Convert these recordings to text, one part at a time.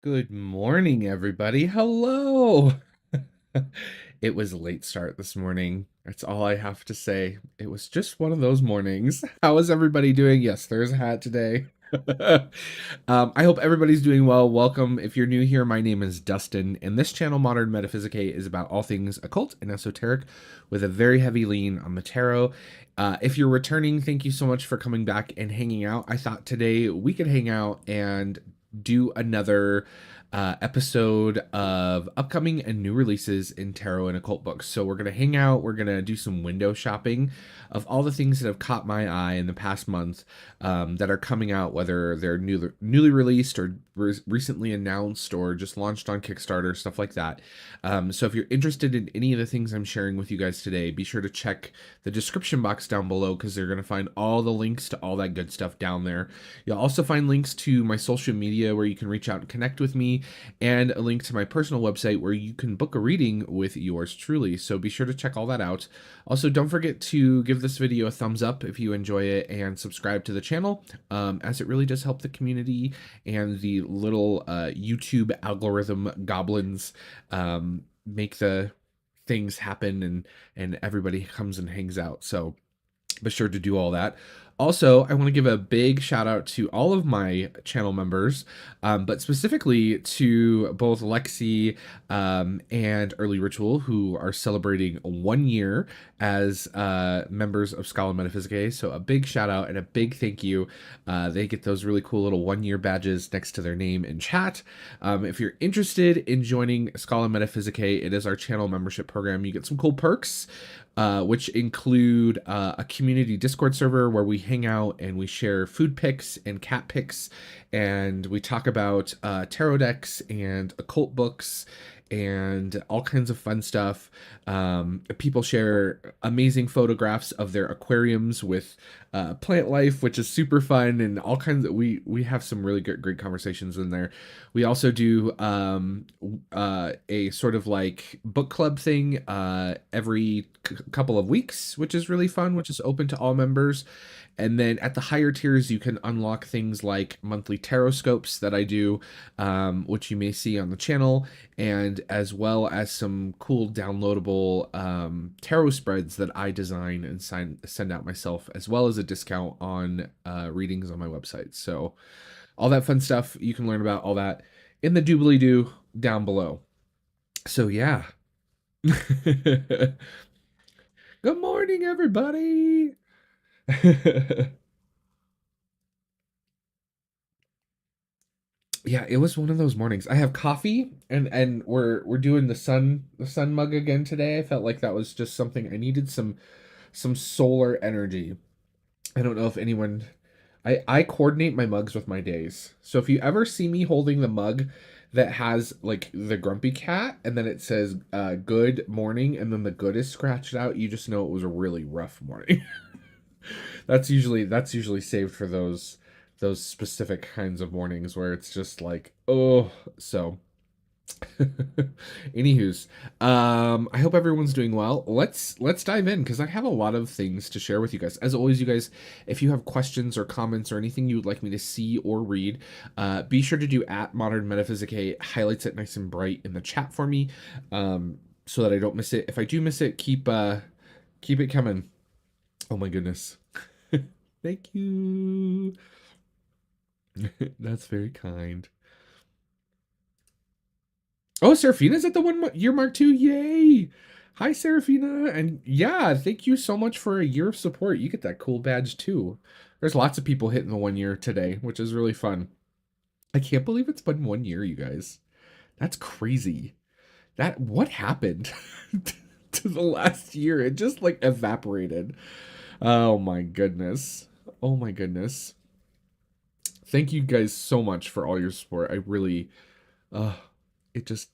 Good morning, everybody. Hello. It was a late start this morning. That's all I have to say. It was just one of those mornings. How is everybody doing? Yes, there's a hat today. I hope everybody's doing well. Welcome. If you're new here, my name is Dustin, and this channel, Modern Metaphysicae, is about all things occult and esoteric with a very heavy lean on the tarot. If you're returning, thank you so much for coming back and hanging out. I thought today we could hang out and do another episode of upcoming and new releases in tarot and occult books. So we're gonna hang out. We're gonna do some window shopping of all the things that have caught my eye in the past month that are coming out, whether they're newly released or recently announced or just launched on Kickstarter, stuff like that. So if you're interested in any of the things I'm sharing with you guys today, be sure to check the description box down below because they're going to find all the links to all that good stuff down there. You'll also find links to my social media where you can reach out and connect with me, and a link to my personal website where you can book a reading with yours truly. So be sure to check all that out. Also, don't forget to give this video a thumbs up if you enjoy it and subscribe to the channel, as it really does help the community and the little YouTube algorithm goblins make the things happen, and everybody comes and hangs out. So be sure to do all that. Also, I want to give a big shout out to all of my channel members, but specifically to both Lexi and Early Ritual, who are celebrating 1 year as members of Scholar Metaphysicae. So a big shout out and a big thank you. They get those really cool little 1 year badges next to their name in chat. If you're interested in joining Scholar Metaphysicae, it is our channel membership program. You get some cool perks, which include a community Discord server where we hang out and we share food pics and cat pics, and we talk about tarot decks and occult books and all kinds of fun stuff. People share amazing photographs of their aquariums with plant life, which is super fun, and all kinds of we have some really great conversations in there. We also do a sort of like book club thing every couple of weeks, which is really fun, which is open to all members. And then at the higher tiers, you can unlock things like monthly tarot scopes that I do, which you may see on the channel, and as well as some cool downloadable tarot spreads that I design and send out myself, as well as a discount on readings on my website. So all that fun stuff, you can learn about all that in the doobly-doo down below. So yeah. Good morning, everybody. Yeah, it was one of those mornings. I have coffee, and we're doing the sun mug again today. I felt like that was just something I needed, some solar energy. I don't know if anyone I coordinate my mugs with my days. So if you ever see me holding the mug that has like the grumpy cat and then it says good morning and then the good is scratched out, you just know it was a really rough morning. That's usually saved for those specific kinds of mornings where it's just like, oh, so anywho's, I hope everyone's doing well. Let's dive in because I have a lot of things to share with you guys. As always, you guys, if you have questions or comments or anything you would like me to see or read, be sure to do at Modern Metaphysicae, highlights it nice and bright in the chat for me, so that I don't miss it. If I do miss it, keep it coming. Oh my goodness. Thank you. That's very kind. Oh, Seraphina's at the 1 year mark too. Yay! Hi, Seraphina. And yeah, thank you so much for a year of support. You get that cool badge too. There's lots of people hitting the 1 year today, which is really fun. I can't believe it's been 1 year, you guys. That's crazy. What happened to the last year? It just like evaporated. Oh my goodness. Oh my goodness. Thank you guys so much for all your support. I really, uh, it just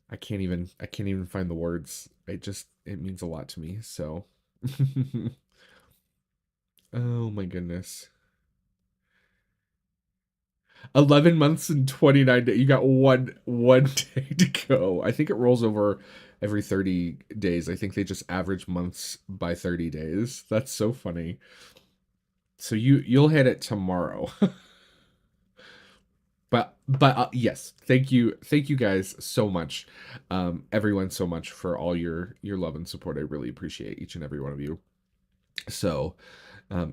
I can't even find the words. It means a lot to me. So oh my goodness. 11 months and 29 days. You got one day to go. I think it rolls over every 30 days. I think they just average months by 30 days. That's so funny. So you'll hit it tomorrow. But yes, thank you guys so much, everyone so much for all your love and support. I really appreciate each and every one of you. So,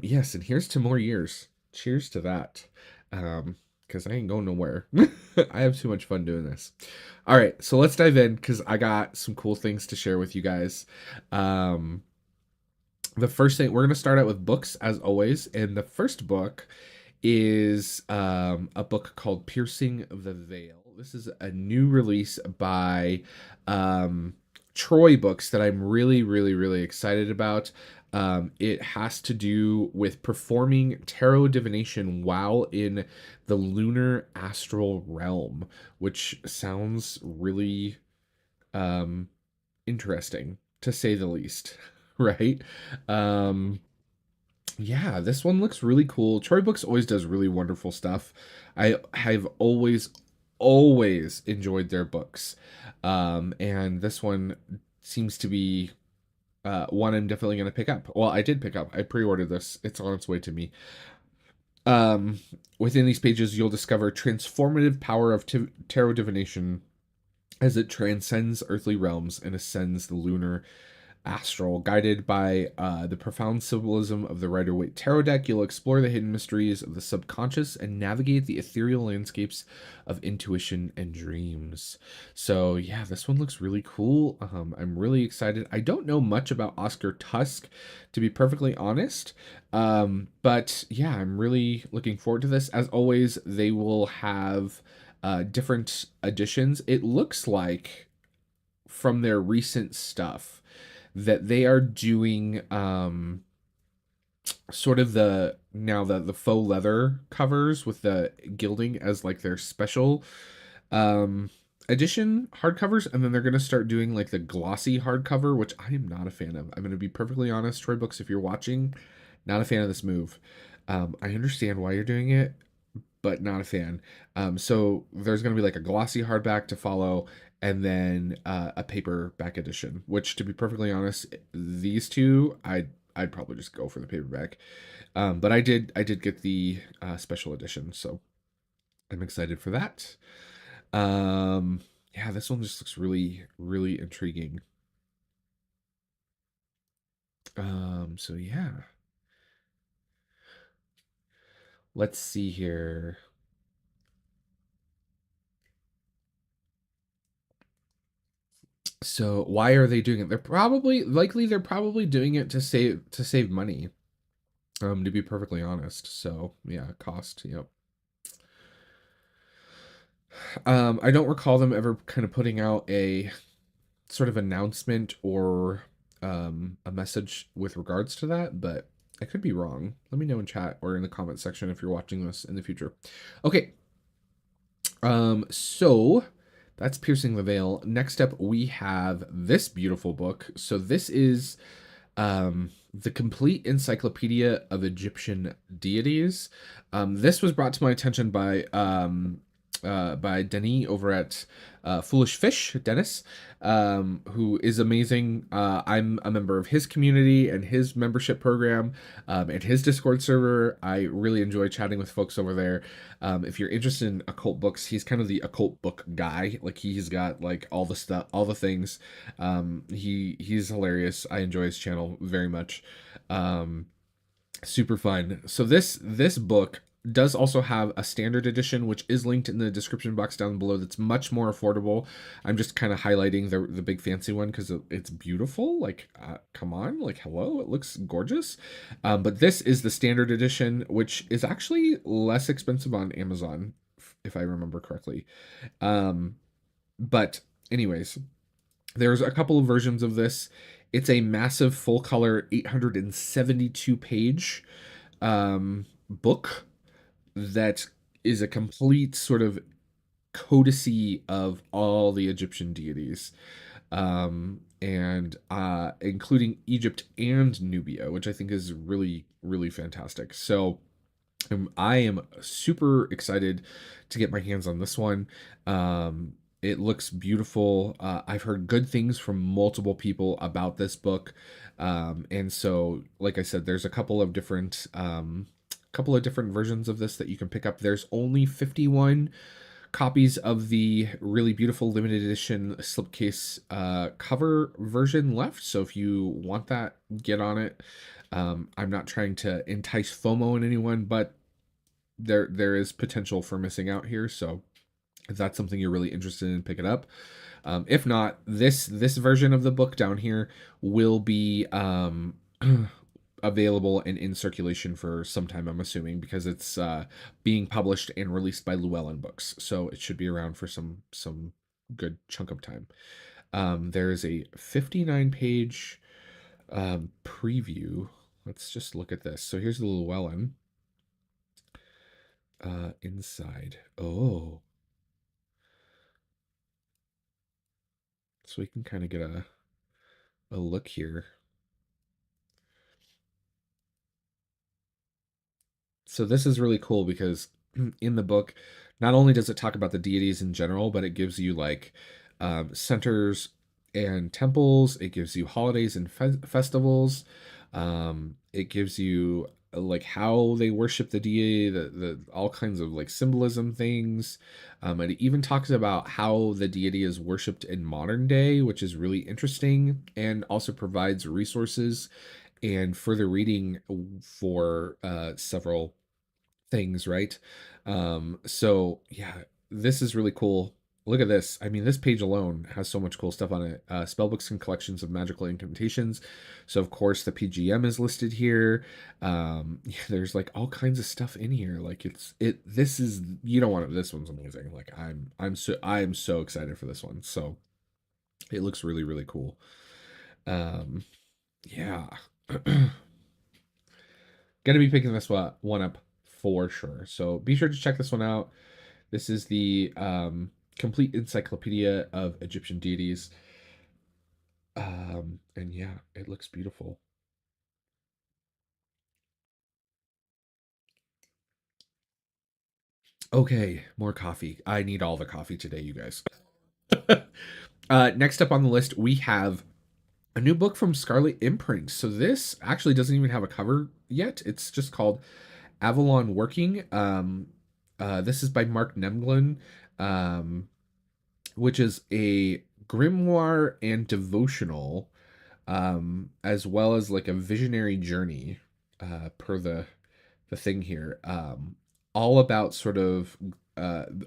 yes, and here's to more years. Cheers to that. Because I ain't going nowhere. I have too much fun doing this. All right, so let's dive in because I got some cool things to share with you guys. Um, the first thing we're gonna start out with books as always, and the first book is a book called Piercing the Veil. This is a new release by Troy Books that I'm really, really, really excited about. It has to do with performing tarot divination while in the lunar astral realm, which sounds really um, interesting to say the least, right? Um, yeah, this one looks really cool. Troy Books always does really wonderful stuff. I have always enjoyed their books. And this one seems to be one I'm definitely going to pick up. Well, I did pick up. I pre-ordered this. It's on its way to me. Within these pages, you'll discover transformative power of tarot divination as it transcends earthly realms and ascends the lunar astral. Guided by the profound symbolism of the Rider-Waite Tarot deck, you'll explore the hidden mysteries of the subconscious and navigate the ethereal landscapes of intuition and dreams. So yeah, this one looks really cool. I'm really excited. I don't know much about Oscar Tusk, to be perfectly honest. But yeah, I'm really looking forward to this. As always, they will have different editions. It looks like from their recent stuff that they are doing sort of the faux leather covers with the gilding as like their special um edition hardcovers, and then they're going to start doing like the glossy hardcover, which I am not a fan of. I'm going to be perfectly honest, Troy Books, if you're watching, not a fan of this move. I understand why you're doing it, but not a fan. So there's going to be like a glossy hardback to follow, and then a paperback edition. Which, to be perfectly honest, these two I'd probably just go for the paperback. But I did get the special edition, so I'm excited for that. Yeah, this one just looks really really intriguing. So yeah, let's see here. So why are they doing it? They're probably doing it to save money. To be perfectly honest. So yeah, cost, yep. I don't recall them ever kind of putting out a sort of announcement or a message with regards to that, but I could be wrong. Let me know in chat or in the comment section if you're watching this in the future. Okay. So that's Piercing the Veil. Next up, we have this beautiful book. So this is the complete Encyclopedia of Egyptian Deities. This was brought to my attention by Denny over at Foolish Fish, Dennis, who is amazing. I'm a member of his community and his membership program, and his Discord server. I really enjoy chatting with folks over there. If you're interested in occult books, he's kind of the occult book guy. Like he's got like all the stuff, all the things. He's hilarious. I enjoy his channel very much. Super fun. So this book does also have a standard edition, which is linked in the description box down below. That's much more affordable. I'm just kind of highlighting the big fancy one because it's beautiful. Like, come on, like, hello, it looks gorgeous. But this is the standard edition, which is actually less expensive on Amazon, if I remember correctly. But anyways, there's a couple of versions of this. It's a massive full color 872 page book that is a complete sort of codicy of all the Egyptian deities, and including Egypt and Nubia, which I think is really, really fantastic. So I am super excited to get my hands on this one. It looks beautiful. I've heard good things from multiple people about this book. And so, like I said, there's a couple of different couple of different versions of this that you can pick up. There's only 51 copies of the really beautiful limited edition slipcase cover version left. So if you want that, get on it. I'm not trying to entice FOMO in anyone, but there is potential for missing out here. So if that's something you're really interested in, pick it up. If not, this version of the book down here will be available and in circulation for some time, I'm assuming, because it's being published and released by Llewellyn Books, so it should be around for some good chunk of time. There is a 59-page preview. Let's just look at this. So here's the Llewellyn inside. Oh, so we can kind of get a look here. So this is really cool because in the book, not only does it talk about the deities in general, but it gives you like centers and temples. It gives you holidays and festivals. It gives you like how they worship the deity, the all kinds of like symbolism things. And it even talks about how the deity is worshipped in modern day, which is really interesting, and also provides resources and further reading for several things, right? So yeah, this is really cool. Look at this. I mean, this page alone has so much cool stuff on it. Spellbooks and collections of magical incantations. So of course the PGM is listed here. Yeah, there's like all kinds of stuff in here. Like this is, you don't want it. This one's amazing. Like I am so excited for this one. So it looks really, really cool. Yeah. Gonna be picking this one up for sure. So be sure to check this one out. This is the complete encyclopedia of Egyptian deities. And yeah, it looks beautiful. Okay, more coffee. I need all the coffee today, you guys. Next up on the list, we have a new book from Scarlet Imprint. So this actually doesn't even have a cover yet. It's just called Avalon Working. This is by Mark Nemglin, which is a grimoire and devotional, as well as like a visionary journey, per the thing here. All about sort of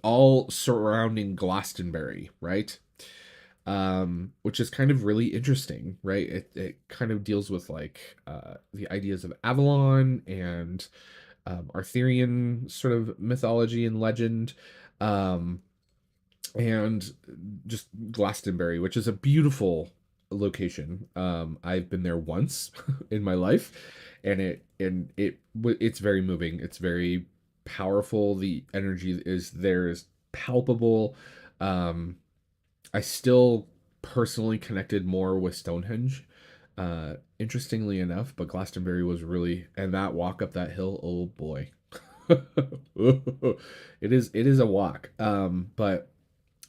all surrounding Glastonbury, right? Which is kind of really interesting, right? It kind of deals with like the ideas of Avalon and Arthurian sort of mythology and legend, and just Glastonbury, which is a beautiful location. I've been there once in my life, and it's very moving. It's very powerful. The energy is there is palpable. I still personally connected more with Stonehenge, interestingly enough, but Glastonbury was really, and that walk up that hill, oh boy. It is a walk. But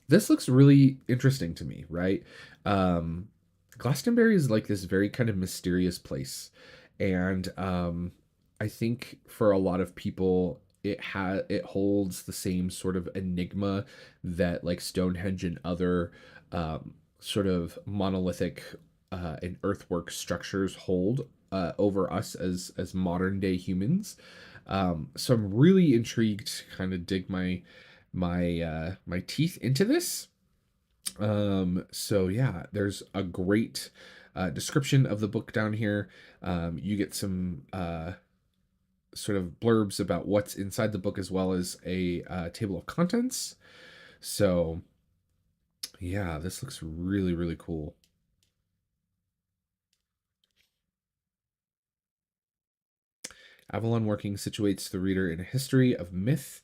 this looks really interesting to me, right? Um, Glastonbury is like this very kind of mysterious place, and I think for a lot of people, it holds the same sort of enigma that like Stonehenge and other sort of monolithic and earthwork structures hold over us as modern day humans. So I'm really intrigued to kind of dig my teeth into this. So yeah, there's a great description of the book down here. You get some sort of blurbs about what's inside the book, as well as a table of contents. So yeah, this looks really, really cool. Avalon Working situates the reader in a history of myths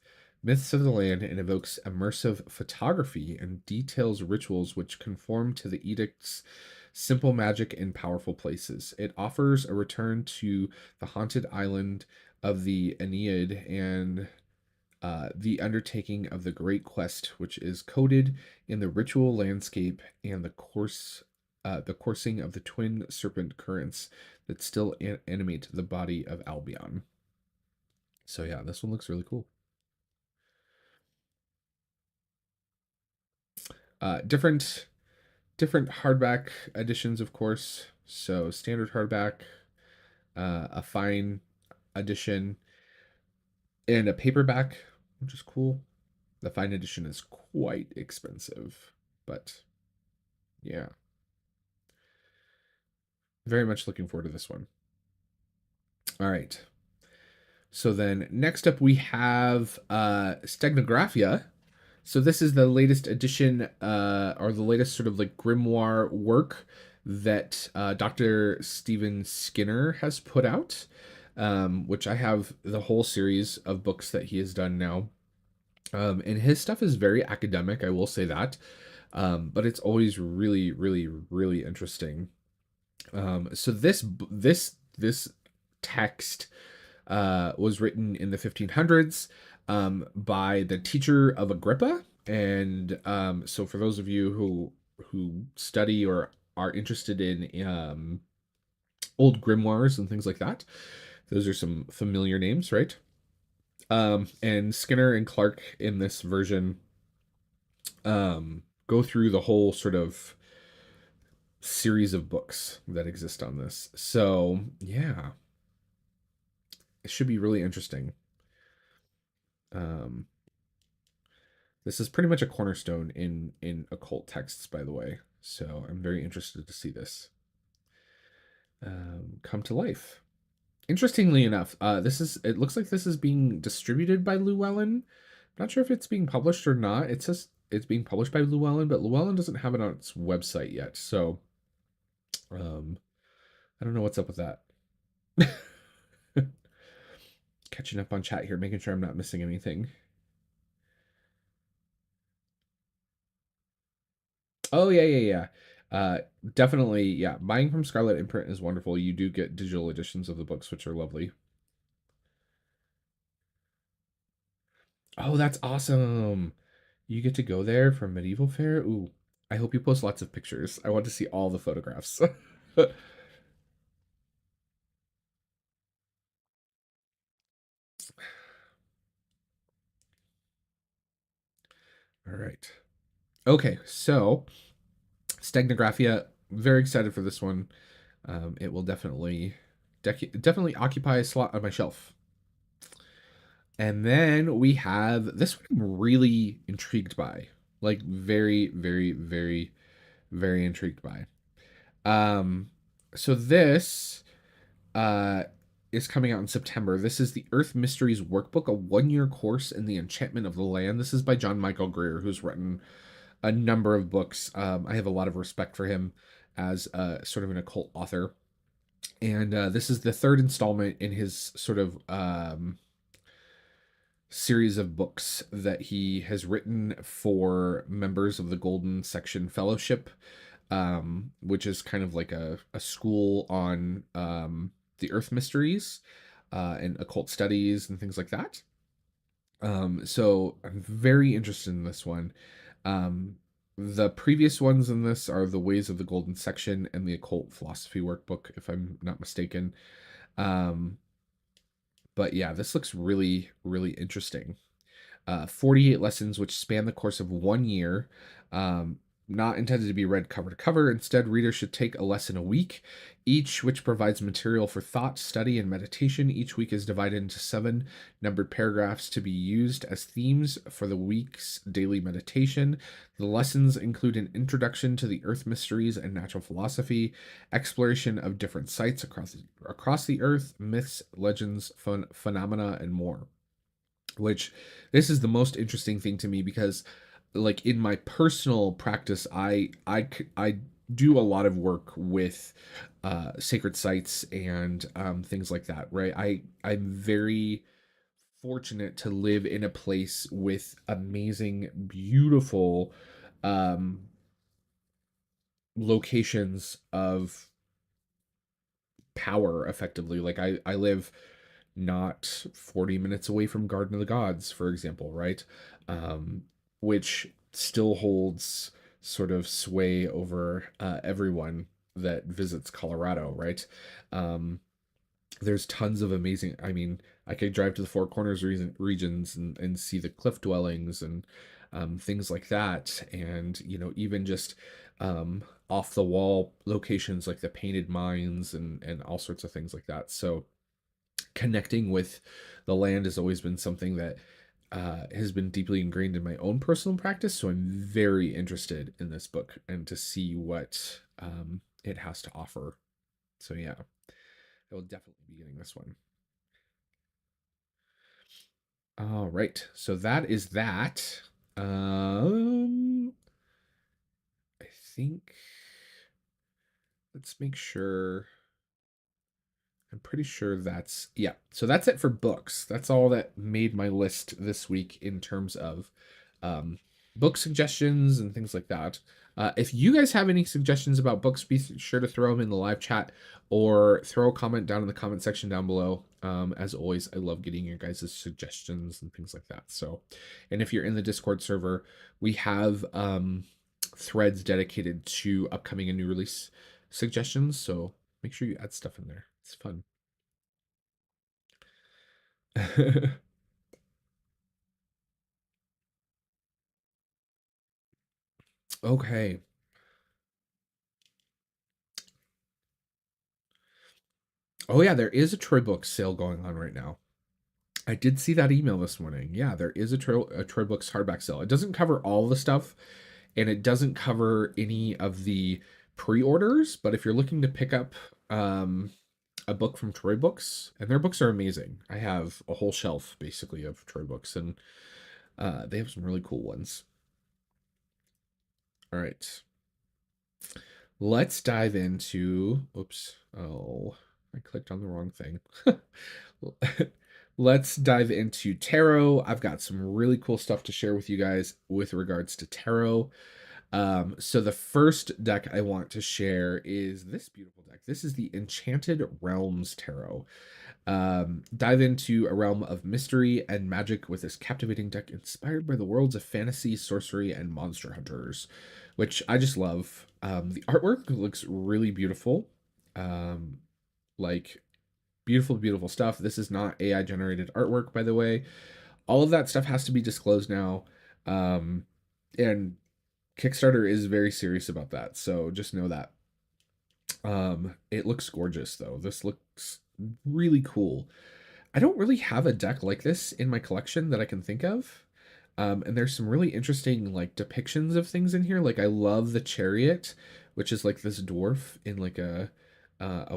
of the land, and evokes immersive photography and details rituals which conform to the edict's simple magic in powerful places. It offers a return to the haunted island of the Aeneid and the undertaking of the great quest, which is coded in the ritual landscape and the coursing of the twin serpent currents that still animate the body of Albion. So yeah, this one looks really cool. Different hardback editions, of course. So standard hardback, a fine edition, and a paperback, which is cool. The fine edition is quite expensive, but yeah, very much looking forward to this one. All right. So then next up we have Steganographia. So this is the latest edition, or the latest sort of like grimoire work that Dr. Stephen Skinner has put out, which I have the whole series of books that he has done now. And his stuff is very academic, I will say that, but it's always really, really, really interesting. So this text was written in the 1500s by the teacher of Agrippa. And so for those of you who study or are interested in old grimoires and things like that, those are some familiar names, right? And Skinner and Clark in this version go through the whole sort of series of books that exist on this. So yeah, it should be really interesting. Um, this is pretty much a cornerstone in occult texts, by the way. So I'm very interested to see this come to life. Interestingly enough, it looks like this is being distributed by Llewellyn. Not sure if it's being published or not. It says it's being published by Llewellyn, but Llewellyn doesn't have it on its website yet. So I don't know what's up with that. Catching up on chat here, making sure I'm not missing anything. Oh yeah. Definitely, yeah. Buying from Scarlet Imprint is wonderful. You do get digital editions of the books, which are lovely. Oh, that's awesome. You get to go there for medieval fair. Ooh, I hope you post lots of pictures. I want to see all the photographs. All right. Okay, so Steganographia, very excited for this one. It will definitely occupy a slot on my shelf. And then we have this one I'm really intrigued by. Like very, very, very, very intrigued by. Um, so this uh is coming out in September. This is the Earth Mysteries Workbook, a 1-year course in the enchantment of the land. This is by John Michael Greer, who's written a number of books. I have a lot of respect for him as sort of an occult author. And this is the third installment in his sort of series of books that he has written for members of the Golden Section Fellowship, which is kind of like a school on the Earth Mysteries and occult studies and things like that. So I'm very interested in this one. The previous ones in this are the Ways of the Golden Section and the Occult Philosophy Workbook, if I'm not mistaken. Um, but yeah, this looks really, really interesting. 48 lessons which span the course of 1 year. Not intended to be read cover to cover. Instead, readers should take a lesson a week, each which provides material for thought, study, and meditation. Each week is divided into 7 numbered paragraphs to be used as themes for the week's daily meditation. The lessons include an introduction to the earth mysteries and natural philosophy, exploration of different sites across the earth, myths, legends, phenomena, and more. Which this is the most interesting thing to me because like in my personal practice I do a lot of work with sacred sites and things like that, right? I'm very fortunate to live in a place with amazing beautiful um locations of power effectively. Like I live not 40 minutes away from Garden of the Gods, for example, right? Um, which still holds sort of sway over everyone that visits Colorado, right? Um, there's tons of amazing, I mean, I could drive to the Four Corners regions and see the cliff dwellings and things like that. And, even just off the wall locations like the painted mines and all sorts of things like that. So connecting with the land has always been something that has been deeply ingrained in my own personal practice. So I'm very interested in this book and to see what it has to offer. So yeah, I will definitely be getting this one. All right, so that is that. I think let's make sure. I'm pretty sure that's, yeah. So that's it for books. That's all that made my list this week in terms of um, book suggestions and things like that. If you guys have any suggestions about books, be sure to throw them in the live chat or throw a comment down in the comment section down below. As always, I love getting your guys' suggestions and things like that. So, and if you're in the Discord server, we have threads dedicated to upcoming and new release suggestions. So make sure you add stuff in there. It's fun. Okay. Oh yeah, there is a Troy Books sale going on right now. I did see that email this morning. Yeah, there is a Troy Books hardback sale. It doesn't cover all the stuff, and it doesn't cover any of the pre-orders. But if you're looking to pick up a book from Troy Books, and their books are amazing. I have a whole shelf basically of Troy Books, and they have some really cool ones. All right. Let's dive into, oops, oh, I clicked on the wrong thing. Let's dive into tarot. I've got some really cool stuff to share with you guys with regards to tarot. So the first deck I want to share is this beautiful deck. This is the Enchanted Realms Tarot. Dive into a realm of mystery and magic with this captivating deck inspired by the worlds of fantasy, sorcery, and monster hunters, which I just love. The artwork looks really beautiful. Like beautiful, beautiful stuff. This is not AI generated artwork, by the way. All of that stuff has to be disclosed now. And Kickstarter is very serious about that. So just know that. It looks gorgeous though. This looks really cool. I don't really have a deck like this in my collection that I can think of. And there's some really interesting like depictions of things in here. Like I love the chariot, which is like this dwarf in like a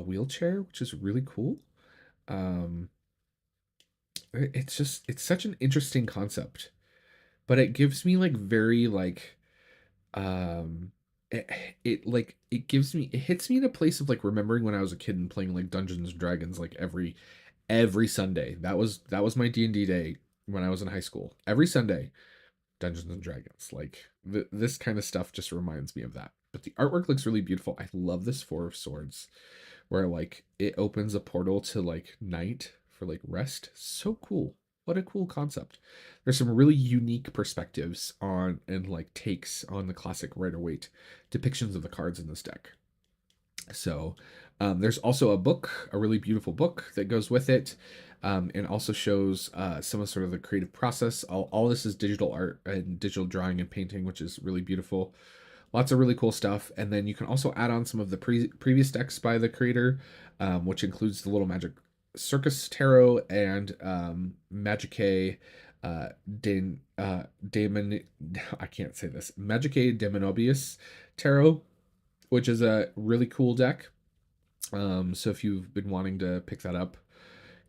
wheelchair, which is really cool. Um, it's such an interesting concept, but it gives me like very like um it, it gives me it hits me in a place of like remembering when I was a kid and playing like Dungeons and Dragons like every Sunday. That was my D&D day when I was in high school. Every Sunday, Dungeons and Dragons. Like this kind of stuff just reminds me of that. But the artwork looks really beautiful. I love this Four of Swords where like it opens a portal to like night for like rest. So cool. What a cool concept. There's some really unique perspectives on and like takes on the classic Rider-Waite depictions of the cards in this deck. So there's also a book, a really beautiful book that goes with it, and also shows some of sort of the creative process. All this is digital art and digital drawing and painting, which is really beautiful. Lots of really cool stuff. And then you can also add on some of the previous decks by the creator, which includes the Little Magic Circus Tarot and Magicae Daemon. I can't say this. Magicae Daemonobius Tarot, which is a really cool deck. So if you've been wanting to pick that up,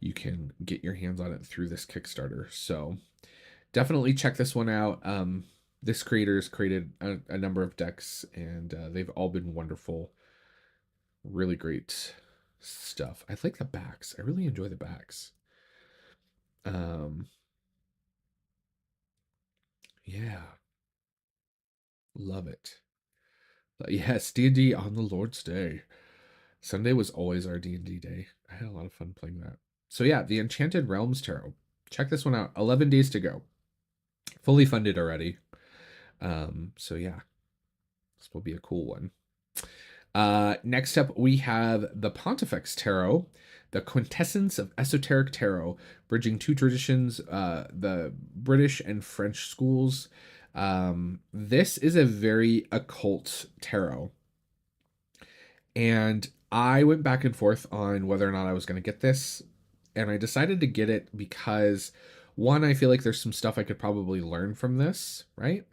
you can get your hands on it through this Kickstarter. So definitely check this one out. This creator's created a number of decks, and they've all been wonderful. Really great stuff. I like the backs. I really enjoy the backs. Yeah, love it. But yes, D&D on the Lord's Day. Sunday was always our D&D day. I had a lot of fun playing that. So yeah, the Enchanted Realms Tarot. Check this one out. 11 days to go. Fully funded already. So yeah, this will be a cool one. Next up, we have the Pontifex Tarot. The Quintessence of Esoteric Tarot, bridging two traditions, the British and French schools. This is a very occult tarot. And I went back and forth on whether or not I was going to get this. And I decided to get it because, one, I feel like there's some stuff I could probably learn from this, right?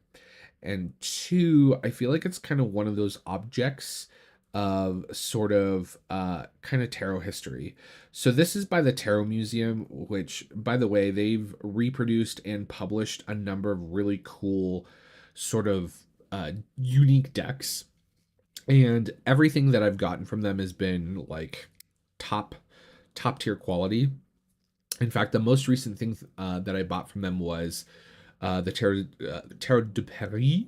And two, I feel like it's kind of one of those objects of sort of kind of tarot history. So this is by the Tarot Museum, which, by the way, they've reproduced and published a number of really cool sort of unique decks. And everything that I've gotten from them has been like top top tier quality. In fact, the most recent thing that I bought from them was the Tarot de Paris,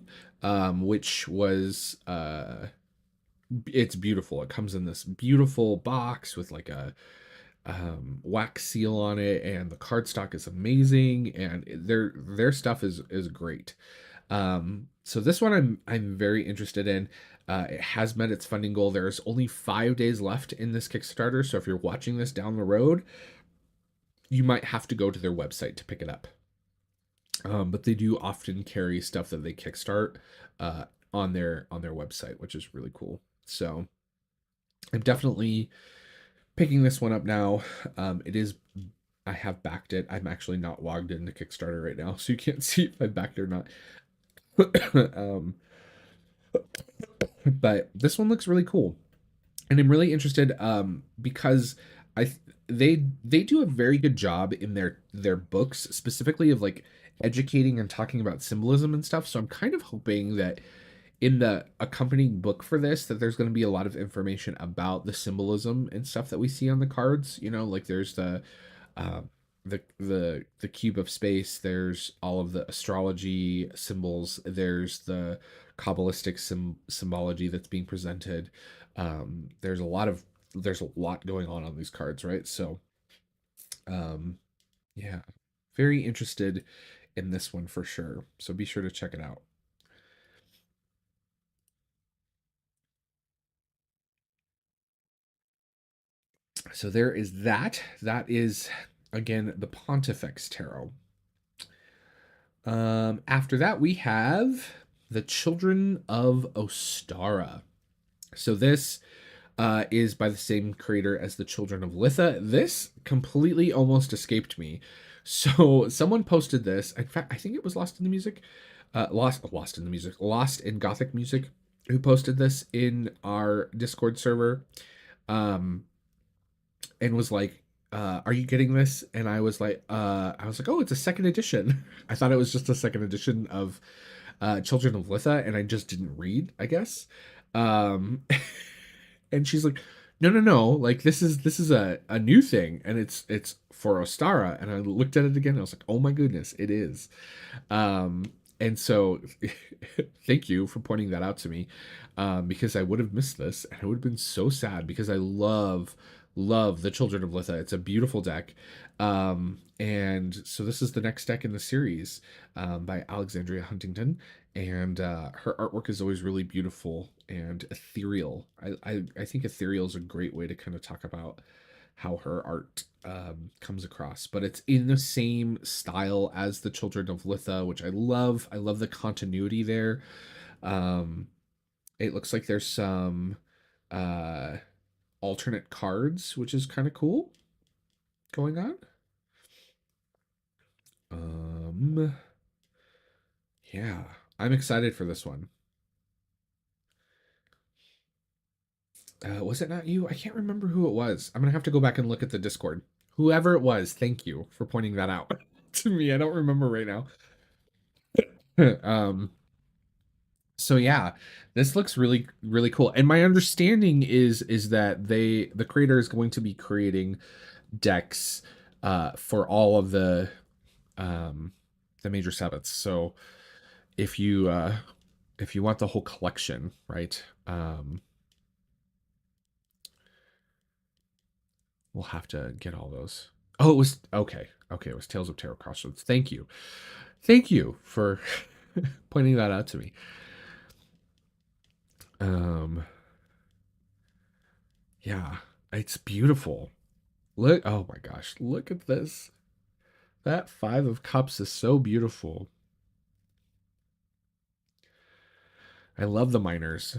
which was it's beautiful. It comes in this beautiful box with like a wax seal on it, and the cardstock is amazing, and their stuff is great. So this one I'm very interested in. It has met its funding goal. There's only 5 days left in this Kickstarter, so if you're watching this down the road, you might have to go to their website to pick it up. But they do often carry stuff that they kickstart on their website, which is really cool. So I'm definitely picking this one up now. It is, I have backed it. I'm actually not logged into Kickstarter right now, so you can't see if I backed it or not. But this one looks really cool, and I'm really interested because they do a very good job in their books, specifically of like educating and talking about symbolism and stuff. So I'm kind of hoping that in the accompanying book for this, that there's going to be a lot of information about the symbolism and stuff that we see on the cards. You know, like there's uh, the cube of space. There's all of the astrology symbols. There's the Kabbalistic symbology that's being presented. There's a lot going on these cards, right? So, yeah, very interested in this one for sure. So be sure to check it out. So there is that. That is again the Pontifex Tarot. After that, we have the Children of Ostara. So this is by the same creator as the Children of Litha. This completely almost escaped me. So someone posted this. In fact, I think it was Lost in the Music, Lost in Gothic Music, who posted this in our Discord server, and was like, "Are you getting this?" And I was like, "Oh, it's a second edition." I thought it was just a second edition of Children of Litha, and I just didn't read, I guess. Um, and she's like, "No, no, no! Like this is a new thing, and it's for Ostara." And I looked at it again, and I was like, "Oh my goodness, it is." Um, and so, thank you for pointing that out to me, because I would have missed this, and I would have been so sad because I love the Children of Litha. It's a beautiful deck. And so this is the next deck in the series, by Alexandria Huntington, and her artwork is always really beautiful and ethereal. I think ethereal is a great way to kind of talk about how her art comes across, but it's in the same style as the Children of Litha, which I love. I love the continuity there. Um, it looks like there's some uh, alternate cards, which is kind of cool going on. Yeah, I'm excited for this one. Was it not you? I can't remember who it was. I'm gonna have to go back and look at the Discord. Whoever it was, thank you for pointing that out to me. I don't remember right now. um, so yeah, this looks really really cool. And my understanding is that the creator is going to be creating decks for all of the major Sabbaths. So if you want the whole collection, right? We'll have to get all those. Oh, it was okay. Okay, it was Tales of Tarot Crossroads. Thank you. Thank you for pointing that out to me. Um yeah, it's beautiful. Look, oh my gosh, look at this. That Five of Cups is so beautiful. I love the minors.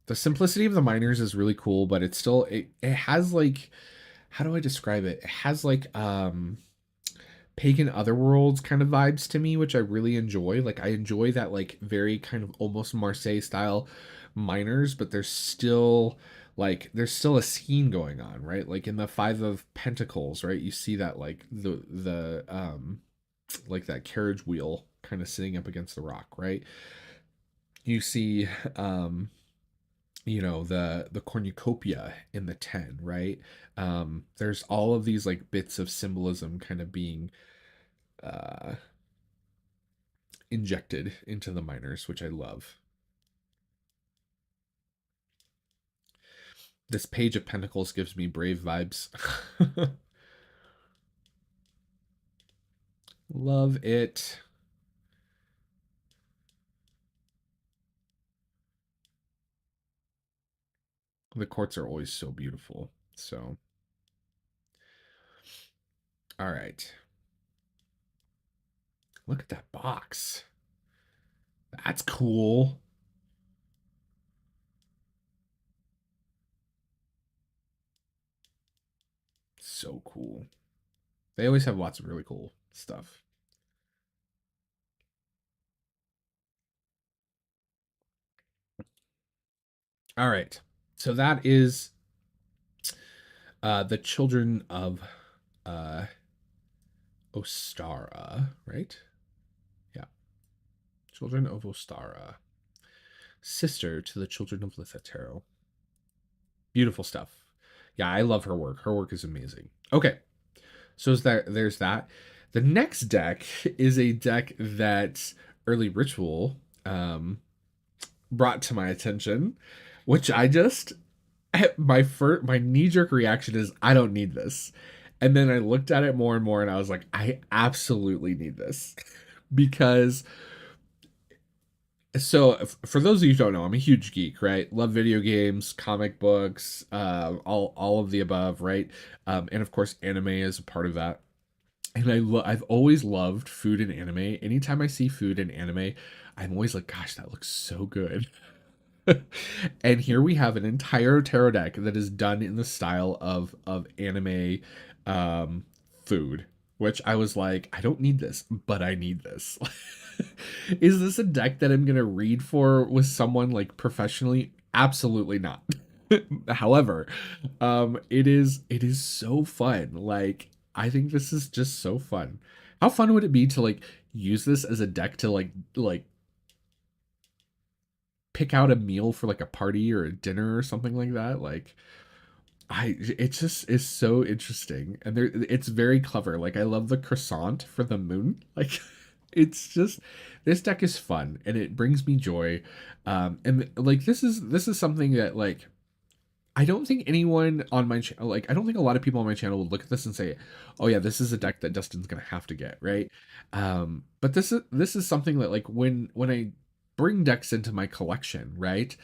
The simplicity of the minors is really cool, but it's still it has like, how do I describe it? It has like pagan otherworlds kind of vibes to me, which I really enjoy. Like I enjoy that like very kind of almost Marseille style minors, but there's still a scene going on, right? Like in the Five of Pentacles, right? You see that like the like that carriage wheel kind of sitting up against the rock, right? You see the cornucopia in the 10, right? There's all of these like bits of symbolism kind of being uh injected into the minors, which I love. This Page of Pentacles gives me brave vibes. Love it. The courts are always so beautiful. So, all right. Look at that box. That's cool. So cool. They always have lots of really cool stuff. All right. So that is the Children of uh, Ostara, right? Yeah. Children of Ostara. Sister to the Children of Litha Tarot. Beautiful stuff. Yeah, I love her work. Her work is amazing. Okay. So there's that. The next deck is a deck that Early Ritual brought to my attention, which my knee jerk reaction is I don't need this. And then I looked at it more and more and I was like, I absolutely need this. Because for those of you who don't know, I'm a huge geek, right? Love video games, comic books, all of the above, right? And of course anime is a part of that. And I've always loved food and anime. Anytime I see food and anime, I'm always like, gosh, that looks so good. And here we have an entire tarot deck that is done in the style of anime um food, which I was like, I don't need this, but I need this. Is this a deck that I'm gonna read for with someone like professionally? Absolutely not. However, it is so fun. Like I think this is just so fun. How fun would it be to like use this as a deck to like pick out a meal for like a party or a dinner or something like that? Like it just is so interesting, and it's very clever. Like I love the croissant for the moon. Like it's just this deck is fun and it brings me joy. And like this is something that like I don't think anyone on my channel, like I don't think a lot of people on my channel would look at this and say, "Oh yeah, this is a deck that Dustin's gonna have to get," right? But this is something that like when I bring decks into my collection, right?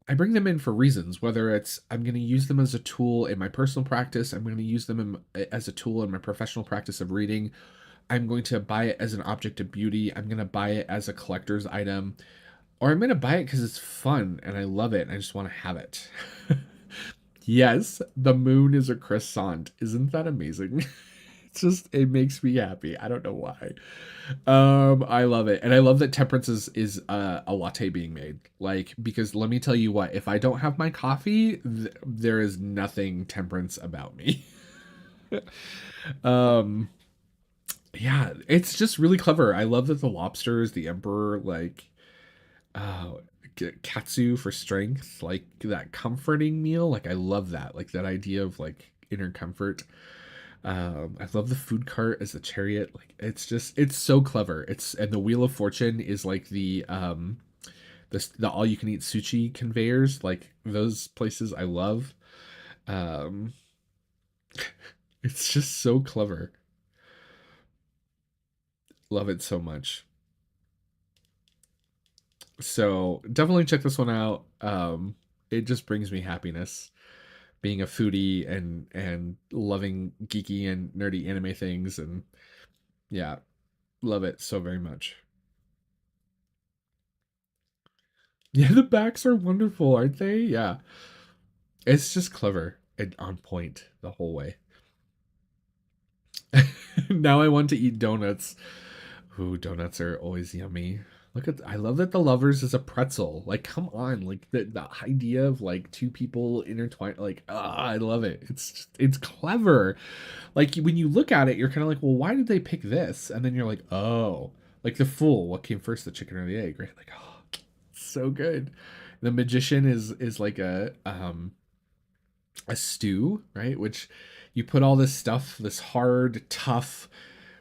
I bring them in for reasons, whether it's I'm going to use them as a tool in my personal practice, I'm going to use them as a tool in my professional practice of reading, I'm going to buy it as an object of beauty, I'm going to buy it as a collector's item, or I'm going to buy it because it's fun and I love it and I just want to have it. Yes, the moon is a croissant. Isn't that amazing? It makes me happy. I don't know why. I love it. And I love that temperance is a latte being made. Like, because let me tell you what, if I don't have my coffee, there is nothing temperance about me. um, yeah, it's just really clever. I love that the lobster is the emperor, like, uh, katsu for strength, like that comforting meal. Like, I love that. Like, that idea of like inner comfort. I love the food cart as a chariot. Like it's so clever. And the Wheel of Fortune is like the all you can eat sushi conveyors. Like those places I love. Um, it's just so clever. Love it so much. So definitely check this one out. It just brings me happiness. being a foodie and loving geeky and nerdy anime things, and yeah, love it so very much. Yeah, the backs are wonderful, aren't they? Yeah. It's just clever and on point the whole way. Now I want to eat donuts. Ooh, donuts are always yummy. Look at I love that the lovers is a pretzel. Like, come on, like the idea of like two people intertwined. Like, I love it. It's clever. Like when you look at it, you're kind of like, well, why did they pick this? And then you're like, oh, like the fool. What came first, the chicken or the egg? Right? Like, oh, so good. The magician is like a stew, right? Which you put all this stuff, this hard, tough,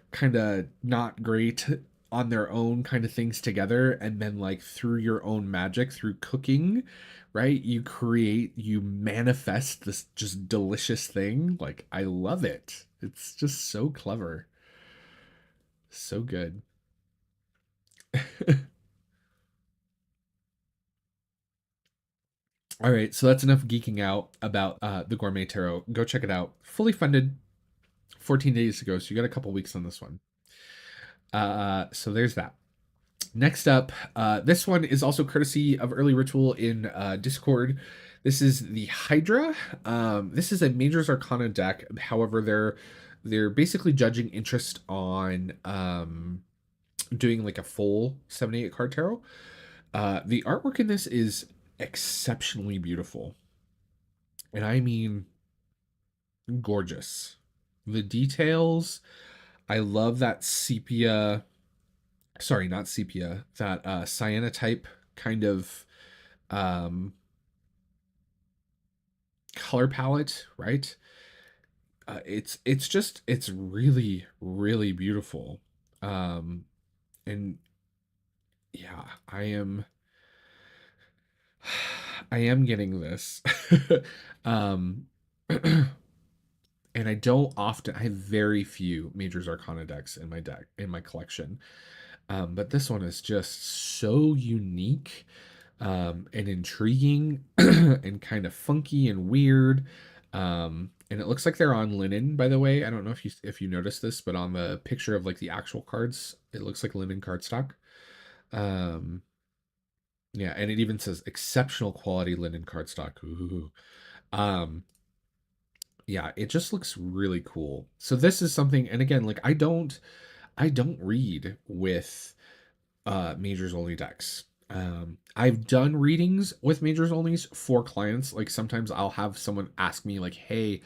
kind of not great on their own kind of things together, and then like through your own magic, through cooking, right? You manifest this just delicious thing. Like, I love it. It's just so clever. So good. All right, so that's enough geeking out about the Gourmet Tarot. Go check it out. Fully funded 14 days ago, so you got a couple weeks on this one. So there's that. Next up, this one is also courtesy of Early Ritual in Discord. This is the HYDRA. This is a Majors Arcana deck. However, they're basically judging interest on doing like a full 78 card tarot. The artwork in this is exceptionally beautiful, and I mean gorgeous. The details, I love that sepia, sorry, not sepia, that cyanotype kind of um color palette, right? It's really really beautiful. And yeah, I am getting this. um and I don't often, I have very few Majors Arcana decks in my collection. But this one is just so unique, and intriguing and kind of funky and weird. And it looks like they're on linen, by the way. I don't know if you noticed this, but on the picture of like the actual cards, it looks like linen cardstock. Um, yeah, and it even says exceptional quality linen cardstock. Ooh. Um, yeah, it just looks really cool. So this is something, and again, like I don't read with majors only decks. I've done readings with majors onlys for clients. Like sometimes I'll have someone ask me like, "Hey,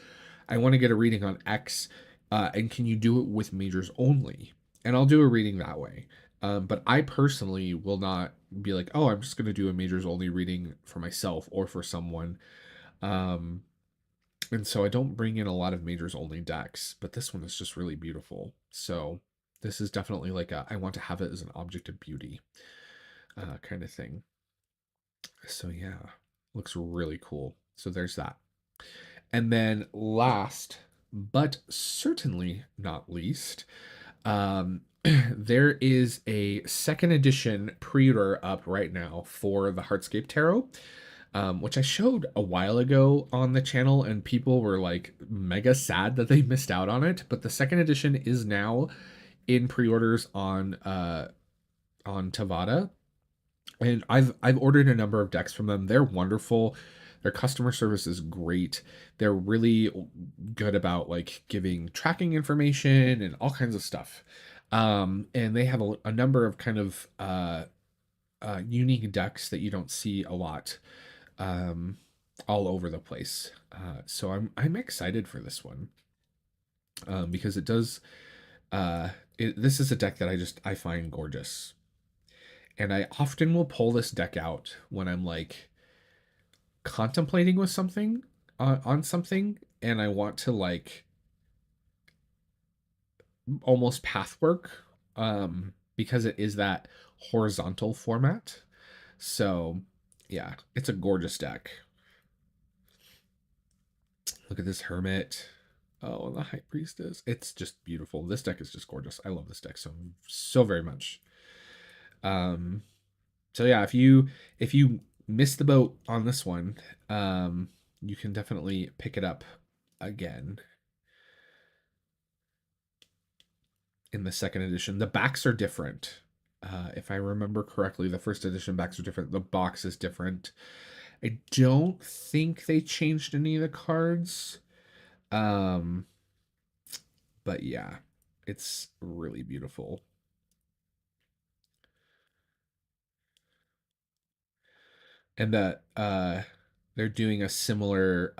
I want to get a reading on X, and can you do it with majors only?" And I'll do a reading that way. But I personally will not be like, "Oh, I'm just going to do a majors only reading for myself or for someone." Um, and so I don't bring in a lot of majors only decks, but this one is just really beautiful. So this is definitely like I want to have it as an object of beauty kind of thing. So yeah, looks really cool. So there's that. And then last, but certainly not least, there is a second edition pre-order up right now for the Heartscape Tarot, which I showed a while ago on the channel, and people were like mega sad that they missed out on it. But the second edition is now in pre-orders on Tavada, and I've ordered a number of decks from them. They're wonderful. Their customer service is great. They're really good about like giving tracking information and all kinds of stuff. And they have a number of kind of unique decks that you don't see a lot um, all over the place. So I'm excited for this one, because it does. This is a deck that I find gorgeous, and I often will pull this deck out when I'm like contemplating with something on something, and I want to like almost path work, because it is that horizontal format. So yeah, it's a gorgeous deck. Look at this hermit. Oh, and the high priestess. It's just beautiful. This deck is just gorgeous. I love this deck so very much. So yeah, if you missed the boat on this one, you can definitely pick it up again in the second edition. The backs are different. If I remember correctly, the first edition backs are different. The box is different. I don't think they changed any of the cards. But yeah, it's really beautiful. And that they're doing a similar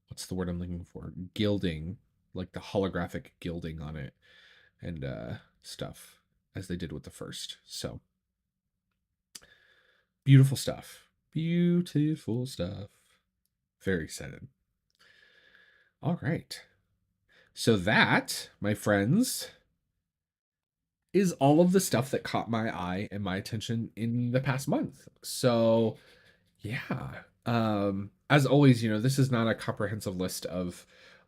what's the word I'm looking for? Gilding, like the holographic gilding on it and stuff as they did with the first. So beautiful stuff. Beautiful stuff. Very excited. All right. So that, my friends, is all of the stuff that caught my eye and my attention in the past month. So, yeah. As always, this is not a comprehensive list of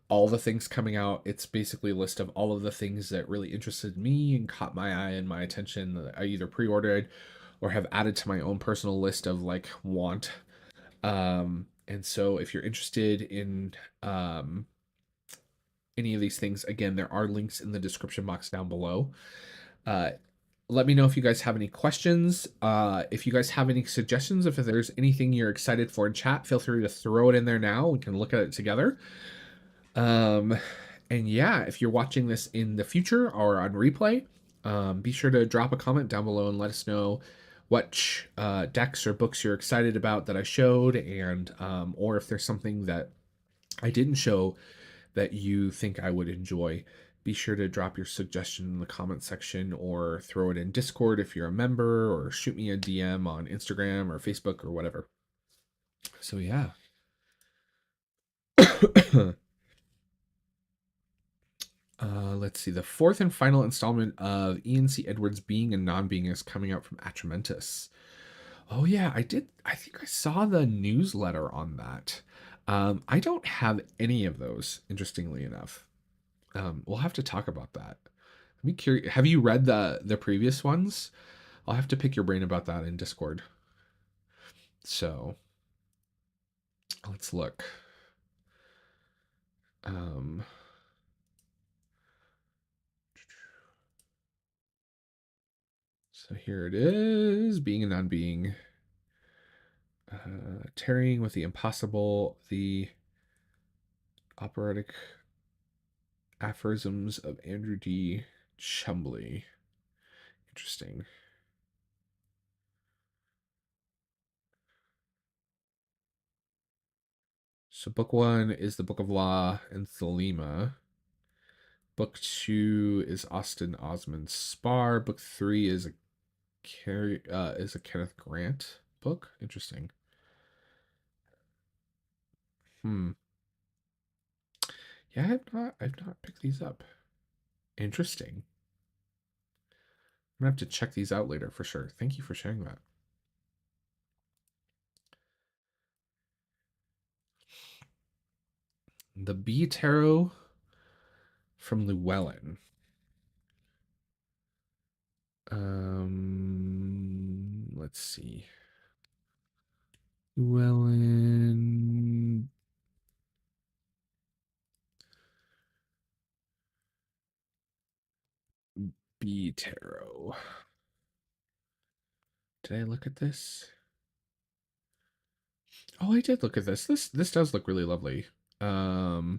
all the things coming out. It's basically a list of all of the things that really interested me and caught my eye and my attention that I either pre-ordered or have added to my own personal list of like want. And so if you're interested in any of these things, again, there are links in the description box down below. Let me know if you guys have any questions. If you guys have any suggestions, if there's anything you're excited for in chat, feel free to throw it in there now. We can look at it together. And yeah, if you're watching this in the future or on replay, be sure to drop a comment down below and let us know what decks or books you're excited about that I showed, and or if there's something that I didn't show that you think I would enjoy. Be sure to drop your suggestion in the comment section or throw it in Discord if you're a member, or shoot me a DM on Instagram or Facebook or whatever. So yeah. Let's see. The fourth and final installment of Ian C. Edwards' Being and Non-Being is coming out from Atramentus. Oh yeah, I did. I think I saw the newsletter on that. I don't have any of those, interestingly enough. We'll have to talk about that. I'm curious. Have you read the previous ones? I'll have to pick your brain about that in Discord. So let's look. So here it is, Being and Non-Being. Tarrying with the Impossible, the operatic aphorisms of Andrew D. Chumbley. Interesting. So book 1 is the Book of Law and Thelema. Book 2 is Austin Osman Spar. Book 3 is a Kenneth Grant book. Interesting. Yeah, I've not picked these up. Interesting. I'm gonna have to check these out later for sure. Thank you for sharing that. The B Tarot from Llewellyn. Let's see. Llewellyn. B Tarot. Did I look at this? Oh, I did look at this. This does look really lovely. Oh,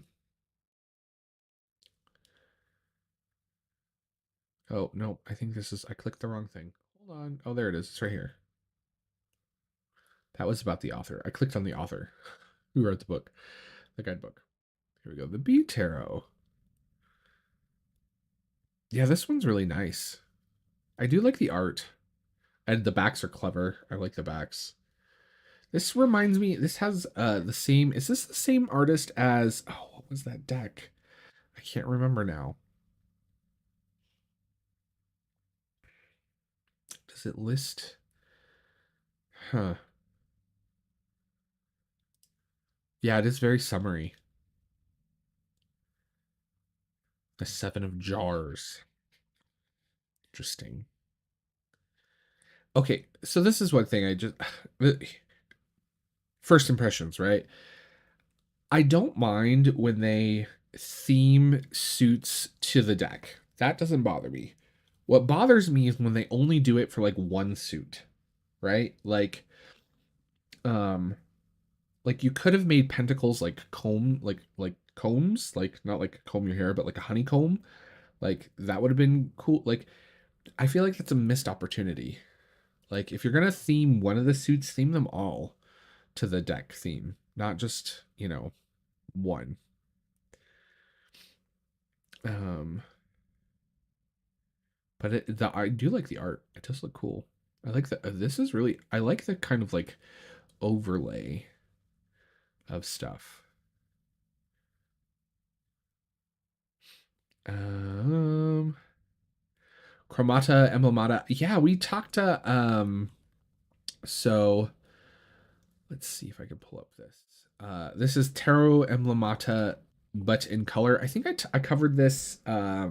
no, I think I clicked the wrong thing. Hold on. Oh, there it is. It's right here. That was about the author. I clicked on the author who wrote the book, the guidebook. Here we go. The B Tarot. Yeah, this one's really nice. I do like the art. And the backs are clever. I like the backs. This reminds me, this has the same, is this the same artist as, oh, what was that deck? I can't remember now. Does it list? Huh. Yeah, it is very summary. The Seven of Jars. Interesting. Okay, so this is one thing I just first impressions, right? I don't mind when they theme suits to the deck. That doesn't bother me. What bothers me is when they only do it for like one suit, right? Um, like you could have made pentacles like like combs, like not like comb your hair, but like a honeycomb. Like that would have been cool. Like I feel like that's a missed opportunity. Like if you're gonna theme one of the suits, theme them all to the deck theme, not just, one. Um, but I do like the art. It does look cool. I like the this is really I like the kind of like overlay of stuff. Um, Chromata, Emblemata. Yeah, we talked to so let's see if I can pull up this. This is Tarot Emblemata, but in color. I think I covered this a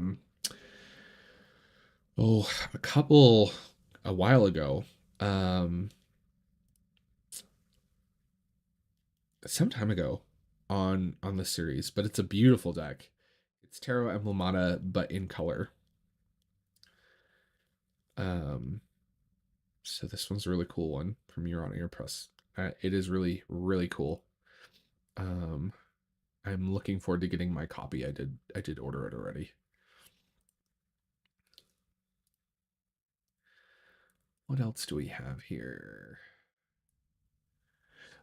while ago. Um, some time ago on the series, but it's a beautiful deck. It's Tarot Emblemata, but in color. Um, so this one's a really cool one from Euron Air Press. It is really, really cool. Um, I'm looking forward to getting my copy. I did order it already. What else do we have here?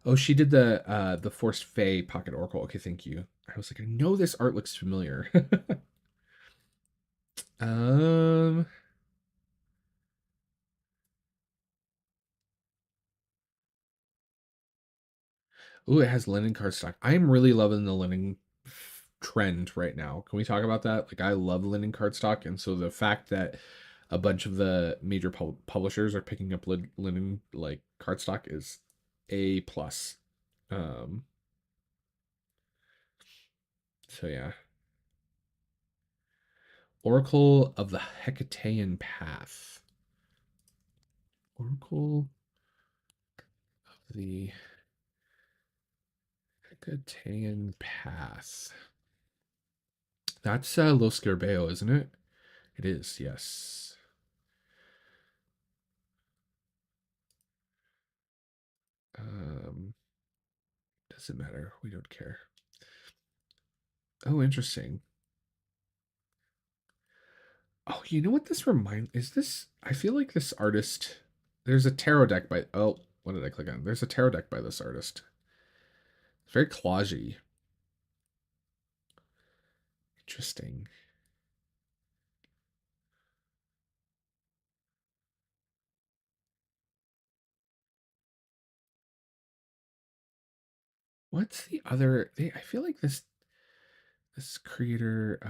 Oh, she did the Forced Fae Pocket Oracle. Okay, thank you. I was like, I know this art looks familiar. um Ooh, it has linen cardstock. I'm really loving the linen trend right now. Can we talk about that? Like, I love linen cardstock, and so the fact that a bunch of the major publishers are picking up linen like cardstock is a plus. Um, so yeah, Oracle of the Hecatean Path. Oracle of the Hecatean Path. That's Los Scarabeo, isn't it? It is, yes. Doesn't matter. We don't care. Oh, interesting. Oh, you know what this is this? I feel like this artist. There's a tarot deck by. Oh, what did I click on? There's a tarot deck by this artist. It's very collagey. Interesting. What's the other? I feel like this creator.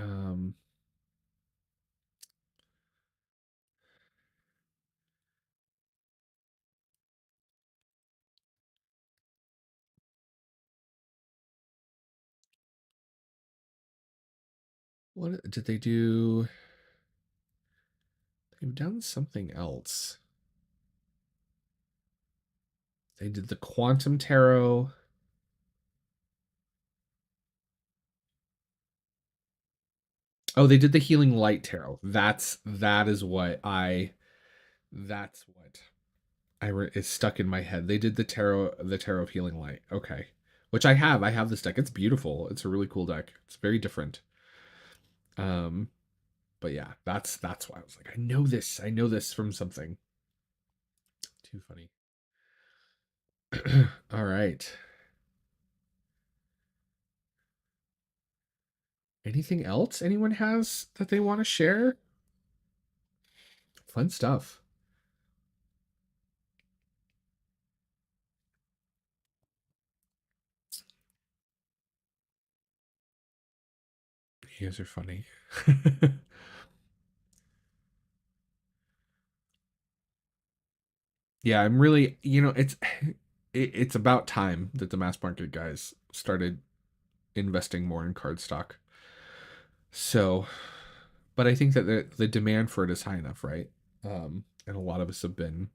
What did they do? They've done something else. They did the Quantum Tarot. Oh, they did the Healing Light Tarot. That's what is stuck in my head. They did the Tarot of Healing Light. Okay. Which I have. I have this deck. It's beautiful. It's a really cool deck. It's very different. Um but yeah, that's why I was like, I know this. I know this from something. Too funny. All right. Anything else anyone has that they want to share? Fun stuff. You guys are funny. Yeah, I'm really, it's about time that the mass market guys started investing more in cardstock. So, but I think that the demand for it is high enough, right? And a lot of us have been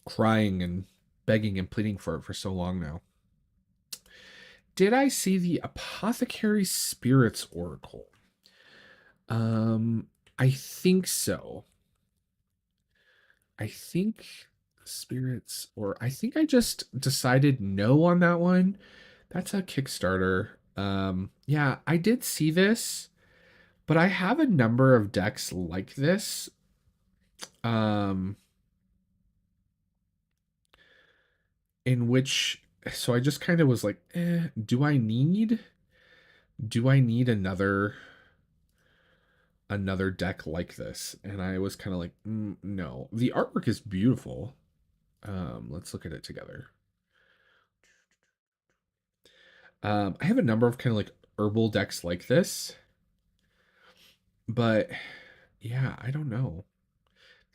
crying and begging and pleading for it for so long now. Did I see the Apothecary Spirits Oracle? I think so. I think spirits, or I think I just decided no on that one. That's a Kickstarter. Yeah, I did see this, but I have a number of decks like this. Um, in which, so I just kind of was like, do I need another deck like this? And I was kind of like, no. The artwork is beautiful. Let's look at it together. I have a number of kind of like herbal decks like this, but yeah, I don't know.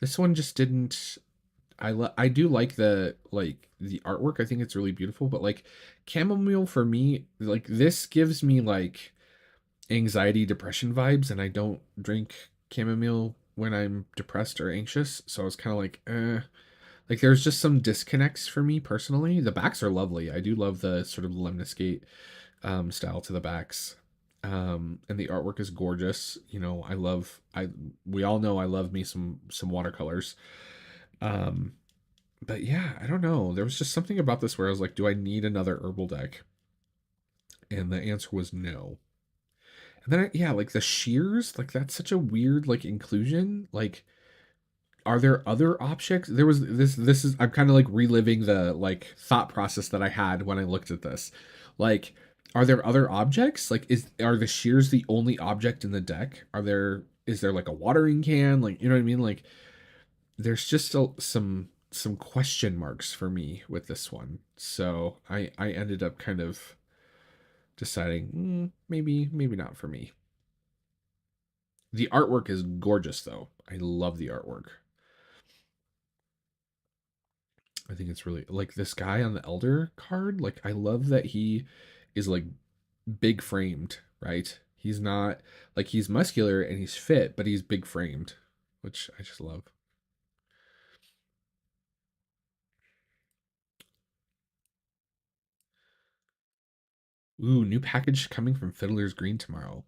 This one just didn't. I do like the artwork. I think it's really beautiful, but like chamomile for me, like this gives me like anxiety, depression vibes, and I don't drink chamomile when I'm depressed or anxious. So I was kind of like, like there's just some disconnects for me personally. The backs are lovely. I do love the sort of lemniscate style to the backs. And the artwork is gorgeous. You know, we all know I love me some watercolors. Um, but yeah, I don't know. There was just something about this where I was like, do I need another herbal deck? And the answer was no. And then yeah, like the shears, like that's such a weird like inclusion. Like, are there other objects? There was this is I'm kind of like reliving the like thought process that I had when I looked at this. Like, are there other objects? Like, are the shears the only object in the deck? Is there like a watering can? Like, you know what I mean? Like, there's just some question marks for me with this one. So I ended up kind of deciding maybe not for me. The artwork is gorgeous though. I love the artwork. I think it's really like this guy on the elder card. Like I love that he is like big framed, right? He's not like he's muscular and he's fit, but he's big framed, which I just love. Ooh, new package coming from Fiddler's Green tomorrow.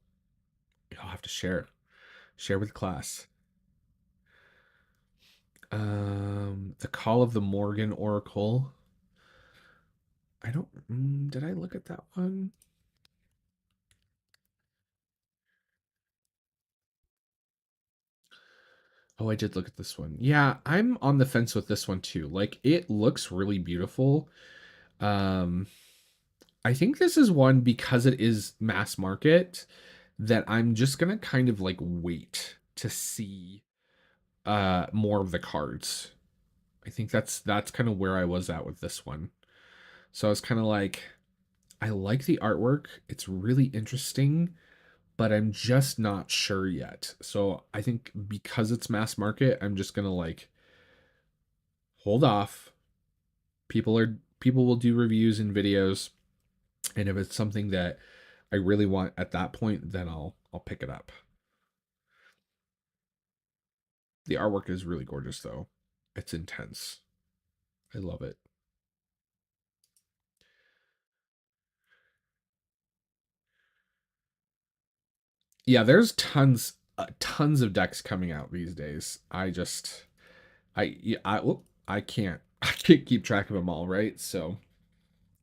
I'll have to share with class. The Call of the Morgan Oracle. I don't. Did I look at that one? Oh, I did look at this one. Yeah, I'm on the fence with this one too. Like, it looks really beautiful. Um, I think this is one because it is mass market that I'm just gonna kind of like wait to see more of the cards. I think that's kind of where I was at with this one. So I was kind of like, I like the artwork. It's really interesting, but I'm just not sure yet. So I think because it's mass market, I'm just gonna like hold off. People will do reviews and videos, and if it's something that I really want at that point, then I'll pick it up. The artwork is really gorgeous though. It's intense. I love it. Yeah, there's tons of decks coming out these days. I can't I can't keep track of them all, right? So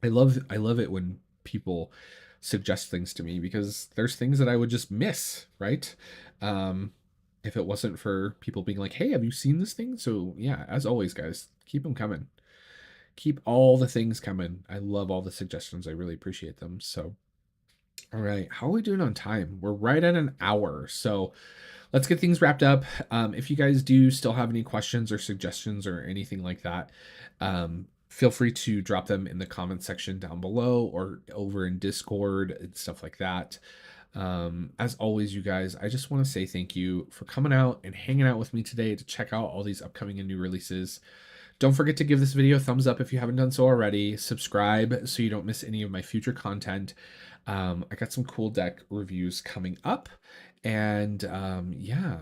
I love it when people suggest things to me because there's things that I would just miss, right? Um, if it wasn't for people being like, "Hey, have you seen this thing?" So yeah, as always, guys, keep them coming. Keep all the things coming. I love all the suggestions. I really appreciate them. So, all right, how are we doing on time? We're right at an hour. So let's get things wrapped up. If you guys do still have any questions or suggestions or anything like that, feel free to drop them in the comment section down below or over in Discord and stuff like that. As always, you guys, I just want to say thank you for coming out and hanging out with me today to check out all these upcoming and new releases. Don't forget to give this video a thumbs up if you haven't done so already. Subscribe so you don't miss any of my future content. I got some cool deck reviews coming up. And yeah,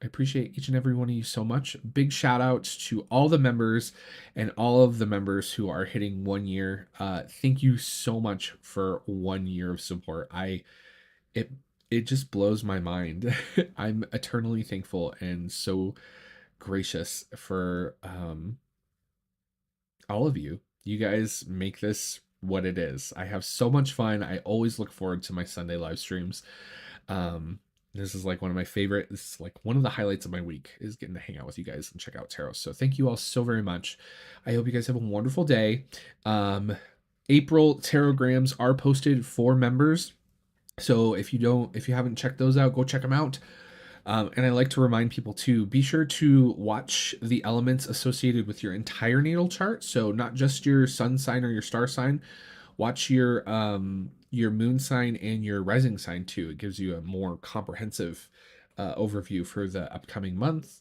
I appreciate each and every one of you so much. Big shout out to all the members and all of the members who are hitting 1 year. Thank you so much for 1 year of support. It it just blows my mind. I'm eternally thankful and so gracious for all of you. You guys make this what it is. I have so much fun. I always look forward to my Sunday live streams. This is like one of my favorite. This is like one of the highlights of my week is getting to hang out with you guys and check out tarot. So thank you all so very much. I hope you guys have a wonderful day. April tarotgrams are posted for members. So if you haven't checked those out, go check them out. And I like to remind people to be sure to watch the elements associated with your entire natal chart. So not just your sun sign or your star sign. Watch your moon sign and your rising sign too. It gives you a more comprehensive overview for the upcoming month.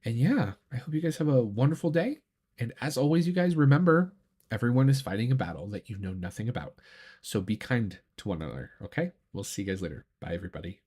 And yeah, I hope you guys have a wonderful day. And as always, you guys remember, everyone is fighting a battle that you know nothing about. So be kind to one another, okay? We'll see you guys later. Bye, everybody.